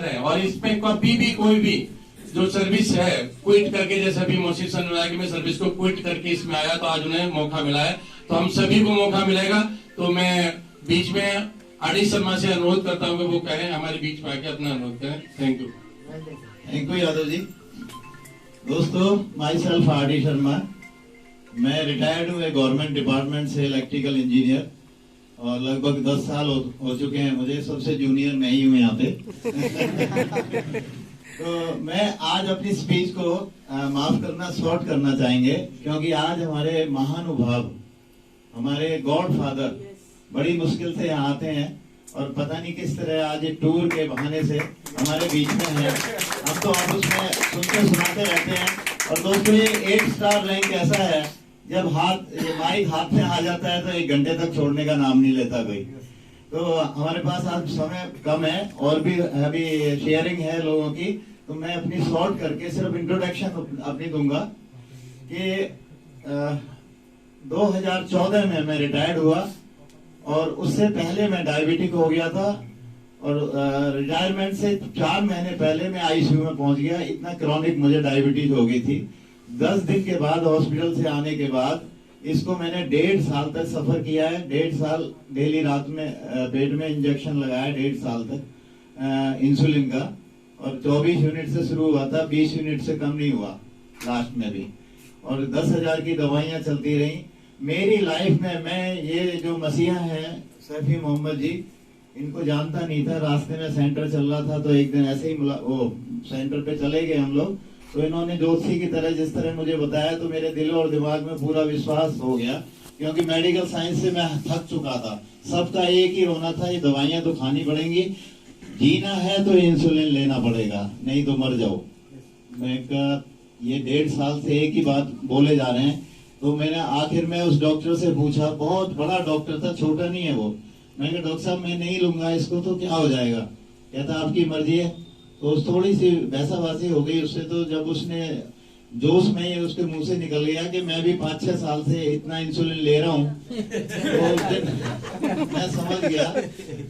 है। और इसमें कभी भी कोई भी जो सर्विस है क्विट करके, जैसे अभी मोशी सर ने कि मैं सर्विस को क्विट करके इसमें आया तो आज उन्हें मौका मिला है, तो हम सभी को मौका मिलेगा। तो मैं बीच में आरडी शर्मा से अनुरोध करता हूँ कि वो कहें, हमारे बीच में आके अपना अनुरोध करें। Thank you Yadav ji. दोस्तों, माई सेल्फ आरडी शर्मा, मैं रिटायर्ड हूँ गवर्नमेंट डिपार्टमेंट से इलेक्ट्रिकल इंजीनियर, और लगभग 10 साल हो चुके हैं मुझे। सबसे जूनियर मैं ही हूँ यहाँ पे। तो मैं आज अपनी स्पीच को माफ करना, शॉर्ट करना चाहेंगे, क्योंकि आज हमारे महानुभाव, हमारे गॉड फादर बड़ी मुश्किल से यहाँ आते हैं, और पता नहीं किस तरह आज टूर के बहाने से हमारे बीच में है। हम तो आप उसमें सुनते सुनाते रहते हैं। और दोस्तों, ये 8 स्टार रैंक ऐसा है, जब माइक हाथ में आ जाता है तो 1 घंटे तक छोड़ने का नाम नहीं लेता कोई। तो हमारे पास आज समय कम है और भी अभी शेयरिंग है लोगों की, तो मैं अपनी शॉर्ट करके सिर्फ इंट्रोडक्शन अपनी दूंगा कि 2014 में मैं रिटायर्ड हुआ, और उससे पहले मैं डायबिटिक हो गया था, और रिटायरमेंट से 4 महीने पहले मैं आईसीयू में पहुंच गया। इतना क्रॉनिक मुझे डायबिटीज हो गई थी। 10 दिन के बाद हॉस्पिटल से आने के बाद इसको मैंने 1.5 साल तक सफर किया है। 1.5 साल डेली रात में पेट में इंजेक्शन लगाया, 1.5 साल तक इंसुलिन का, और 24 यूनिट से शुरू हुआ था, 20 यूनिट से कम नहीं हुआ लास्ट में भी, और 10,000 की दवाइयां चलती रही। मेरी लाइफ में मैं ये जो मसीहा हैं सैफी मोहम्मद जी, इनको जानता नहीं था। रास्ते में सेंटर चल रहा था तो एक दिन ऐसे ही वो सेंटर पे चले गए हम लोग, तो इन्होंने ज्योतिषी की तरह जिस तरह मुझे बताया, तो मेरे दिल और दिमाग में पूरा विश्वास हो गया, क्योंकि मेडिकल साइंस से मैं थक चुका था। सबका एक ही रोना था, ये दवाइयां तो खानी पड़ेंगी, जीना है तो इंसुलिन लेना पड़ेगा, नहीं तो मर जाओ। मैं ये 1.5 साल से एक ही बात बोले जा रहे हैं। तो मैंने आखिर में उस डॉक्टर से पूछा, बहुत बड़ा डॉक्टर था, छोटा नहीं है वो। मैंने कहा, डॉक्टर साहब मैं नहीं लूंगा इसको तो क्या हो जाएगा? कहता आपकी मर्जी है। तो थोड़ी सी बहसाबाजी हो गई उससे। तो जब उसने जोश में ही उसके मुंह से निकल गया कि मैं भी 5-6 साल से इतना इंसुलिन ले रहा हूँ, तो मैं समझ गया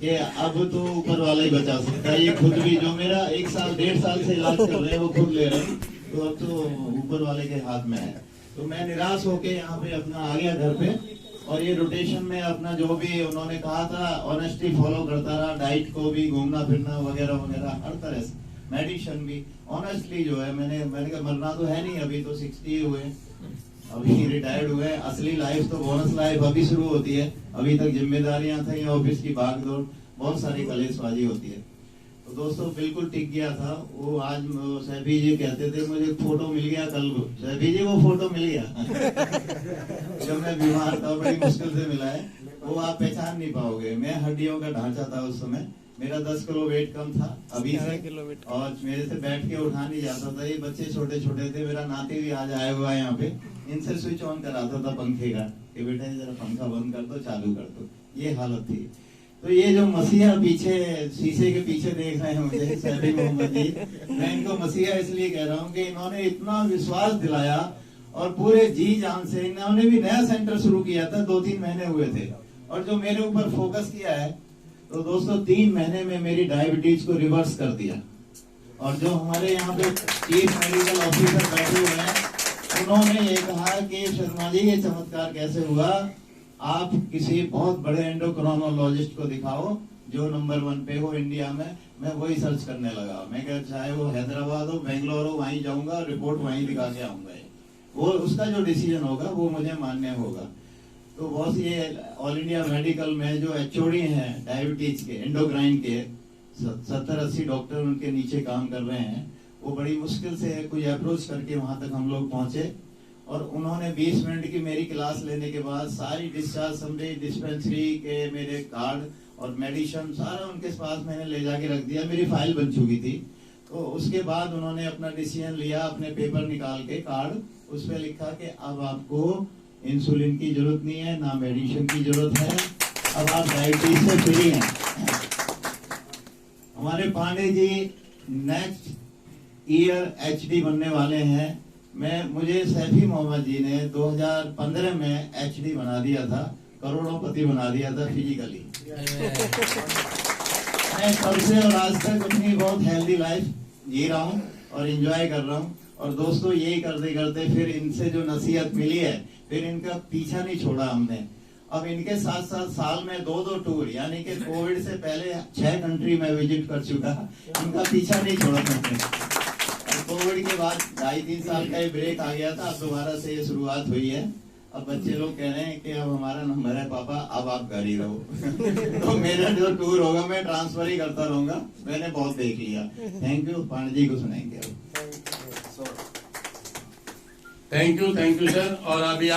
कि अब तो ऊपर वाला ही बचा सकता है। ये खुद भी जो मेरा 1 साल 1.5 साल से इलाज कर रहे हैं वो खुद ले रहे हैं, तो अब तो ऊपर वाले के हाथ में है। तो मैं निराश होके यहाँ पे अपना आ गया घर पे, और ये रोटेशन में अपना जो भी उन्होंने कहा था ऑनेस्टी फॉलो करता रहा। डाइट को भी, घूमना फिरना वगैरह वगैरह हर तरह से, मेडिसिन भी ऑनेस्टली जो है। मैंने कहा मरना तो है नहीं, अभी तो 60 हुए, अभी रिटायर्ड हुए। असली लाइफ तो बोनस लाइफ अभी शुरू होती है। अभी तक जिम्मेदारियां थी, ऑफिस की भागदौड़, बहुत सारी कलेशबाजी होती है। तो दोस्तों बिल्कुल टिक गया था वो। आज सैफी जी कहते थे मुझे फोटो मिल गया कल, सैफी जी वो फोटो मिल गया जब मैं बीमार था, बड़ी मुश्किल से मिला है। वो आप पहचान नहीं पाओगे। मैं हड्डियों का ढांचा था उस समय, मेरा 10 किलो वेट कम था अभी से, और मेरे से बैठ के उठा नहीं जाता था। ये बच्चे छोटे छोटे थे, मेरा नाती भी आज आया हुआ है यहाँ पे, इनसे स्विच ऑन कराता था पंखे का कि बेटा जरा पंखा बंद कर दो, चालू कर दो, ये हालत थी। तो ये जो मसीहा पीछे शीशे के पीछे देख रहे हैं मुझे, सैफी मोहम्मद जी, मैं इनको मसीहा इसलिए कह रहा हूँ कि इन्होंने इतना विश्वास दिलाया, और पूरे जी जान से। इन्होंने भी नया सेंटर शुरू किया था, 2-3 महीने हुए थे, और जो मेरे ऊपर फोकस किया है, तो दोस्तों 3 महीने में मेरी डायबिटीज को रिवर्स कर दिया। और जो हमारे यहाँ पे चीफ मेडिकल ऑफिसर बैठे हुए हैं, उन्होंने ये कहा कि शर्मा जी ये चमत्कार कैसे हुआ, आप किसी बहुत बड़े एंडोक्रोनोलॉजिस्ट को दिखाओ जो नंबर 1 पे हो इंडिया में। मैं वही सर्च करने लगा। मैं कहा चाहे वो हैदराबाद हो, बेंगलोर हो, वहीं जाऊंगा, रिपोर्ट वहीं दिखा के आऊंगा। वो उसका जो डिसीजन होगा वो मुझे मान्य होगा। तो बॉस, ये ऑल इंडिया मेडिकल में जो एचओडी हैं डायबिटीज के, एंडोक्राइन के, 70-80 डॉक्टर उनके नीचे काम कर रहे हैं। वो बड़ी मुश्किल से कोई अप्रोच करके वहां तक हम लोग पहुंचे, और उन्होंने 20 मिनट की मेरी क्लास लेने के बाद सारी डिस्चार्ज समझे, डिस्पेंसरी के मेरे कार्ड और मेडिसिन सारा उनके पास मैंने ले जाके रख दिया। मेरी फाइल बन चुकी थी। तो उसके बाद उन्होंने अपना डिसीजन लिया, अपने पेपर निकाल के कार्ड, उस पर लिखा कि अब आपको इंसुलिन की जरूरत नहीं है, ना मेडिसिन की जरूरत है, अब आप डायबिटीज से फ्री हैं। हमारे Pandey ji next year HD बनने वाले हैं। मुझे सैफी मोहम्मद जी ने 2015 में एचडी बना दिया था, करोड़ों पति बना दिया था फिजिकली। मैं तब से और आज तक अपनी बहुत हेल्दी लाइफ जी रहा हूँ और एंजॉय कर रहा हूँ। और दोस्तों यही करते करते फिर इनसे जो नसीहत मिली है, फिर इनका पीछा नहीं छोड़ा हमने। अब इनके साथ साथ साल में 2-2 टूर, यानी कि कोविड से पहले 6 कंट्री में विजिट कर चुका, इनका पीछा नहीं छोड़ा हमने। कोविड के बाद 2.5-3 साल का ब्रेक आ गया था, अब दोबारा से ये शुरुआत हुई है। अब बच्चे लोग कह रहे हैं कि अब हमारा नंबर है पापा, अब आप घर ही रहो। तो मेरा जो टूर होगा मैं ट्रांसफर ही करता रहूंगा, मैंने बहुत देख लिया। Thank you. पांडे जी को सुनाएंगे अब। Thank you sir. और अभी